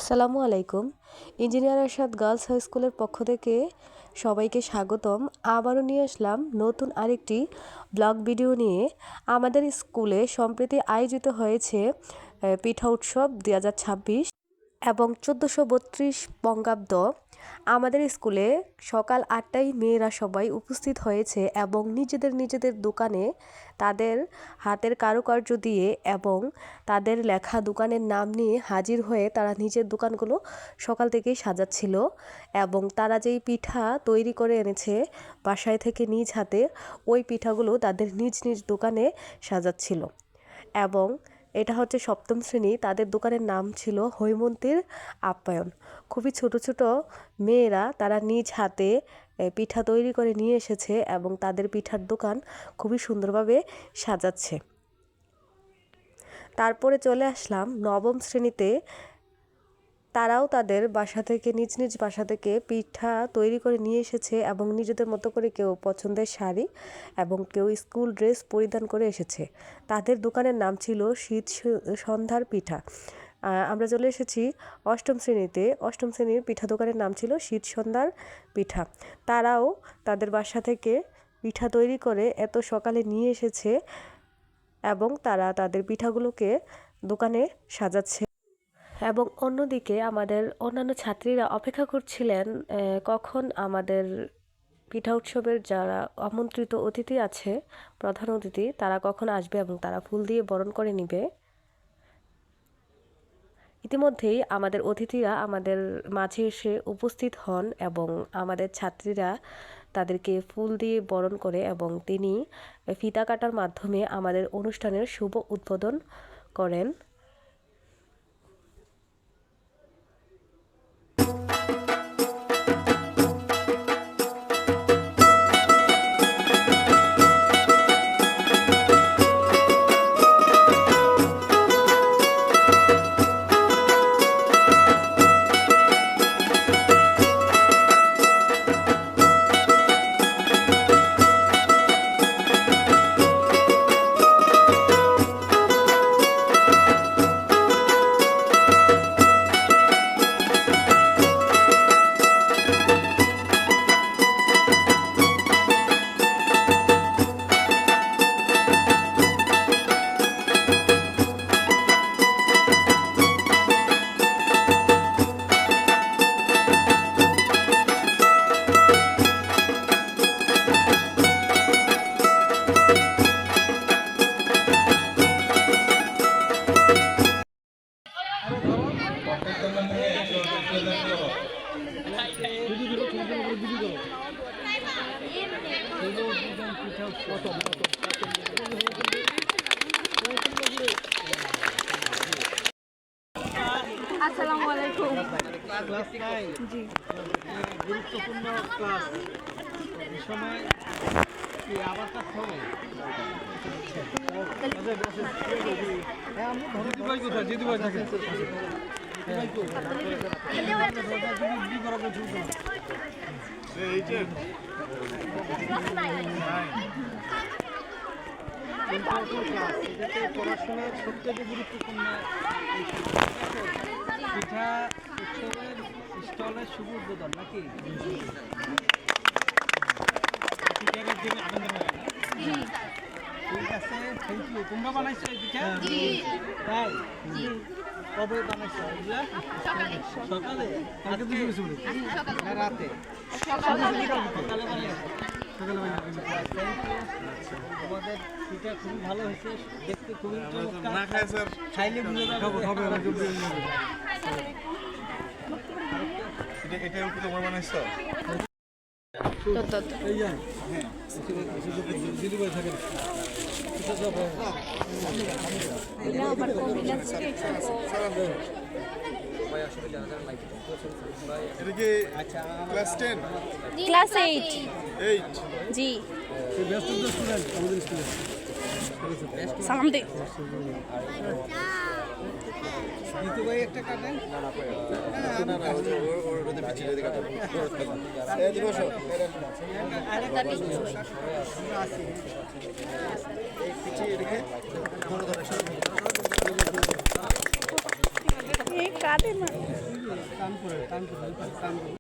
আসসালামু আলাইকুম। Engineer Arshad girls high স্কুলের পক্ষ থেকে সবাইকে স্বাগতম। আবারও নিয়ে আসলাম নতুন আরেকটি ব্লগ ভিডিও নিয়ে। আমাদের স্কুলে সম্প্রতি আয়োজিত হয়েছে পিঠা উৎসব 2026 এবং 1432 বঙ্গাব্দ। আমাদের স্কুলে সকাল 8টায় মেয়েরা সবাই উপস্থিত হয়েছে এবং নিজেদের দোকানে তাদের হাতের কারুকার্য দিয়ে এবং তাদের লেখা দোকানের নাম নিয়ে হাজির হয়ে তারা নিজের দোকানগুলো সকাল থেকেই সাজাচ্ছিল এবং তারা যেই পিঠা তৈরি করে এনেছে বাসায় থেকে নিজ হাতে, ওই পিঠাগুলো তাদের নিজ দোকানে সাজাচ্ছিল। এবং এটা হচ্ছে সপ্তম শ্রেণী, তাদের দোকানের নাম ছিল হৈমন্তীর আপ্যায়ন। খুবই ছোট মেয়েরা তারা নিজ হাতে পিঠা তৈরি করে নিয়ে এসেছে এবং তাদের পিঠার দোকান খুবই সুন্দরভাবে সাজাচ্ছে। তারপরে চলে আসলাম নবম শ্রেণীতে। তারাও তাদের বাসা থেকে নিজ বাসা থেকে পিঠা তৈরি করে নিয়ে এসেছে এবং নিজেদের মতো করে কেউ পছন্দের শাড়ি এবং কেউ স্কুল ড্রেস পরিধান করে এসেছে। তাদের দোকানের নাম ছিল শীত সন্ধ্যার পিঠা। আমরা চলে এসেছি অষ্টম শ্রেণীতে। অষ্টম শ্রেণীর পিঠা দোকানের নাম ছিল শীত সন্ধ্যার পিঠা। তারাও তাদের বাসা থেকে পিঠা তৈরি করে এত সকালে নিয়ে এসেছে এবং তারা তাদের পিঠাগুলোকে দোকানে সাজাচ্ছে। এবং অন্যদিকে আমাদের অন্যান্য ছাত্রীরা অপেক্ষা করছিলেন কখন আমাদের পিঠা উৎসবের যারা আমন্ত্রিত অতিথি আছে, প্রধান অতিথি, তারা কখন আসবে এবং তারা ফুল দিয়ে বরণ করে নেবে। ইতিমধ্যেই আমাদের অতিথিরা আমাদের মাঝে এসে উপস্থিত হন এবং আমাদের ছাত্রীরা তাদেরকে ফুল দিয়ে বরণ করে এবং তিনি ফিতা কাটার মাধ্যমে আমাদের অনুষ্ঠানের শুভ উদ্বোধন করেন। আসসালামু আলাইকুম। ক্লাস 9 জি, গুরুত্বপূর্ণ ক্লাস। এই সময় কি আবার কাজ হবে? দিদি ভাই কোথায়? দিদি ভাই থাকে। পড়াশোনার সবথেকে গুরুত্বপূর্ণ পিঠা উৎসবের স্টলের শুভ উদ্বোধন নাকি? ঠিক আছে, থ্যাংক ইউ। তোমরা বানাইছো এই পিঠা? তাই? কবে বানাইছো এগুলা? সকালে? আজকে না রাতে? সকালে বানাইছো? আমাদের পিঠা খুবই ভালো হয়েছে, দেখতে খুবই চমৎকার। না খাই স্যার, খাইলে বুঝে যাবে। এটা কি তোমরা বানাইছো? ক্লাস 8 জি। সালাম দে। দিতে ভাই একটা কাটেন। কাটে না। কানপুরে কানপুর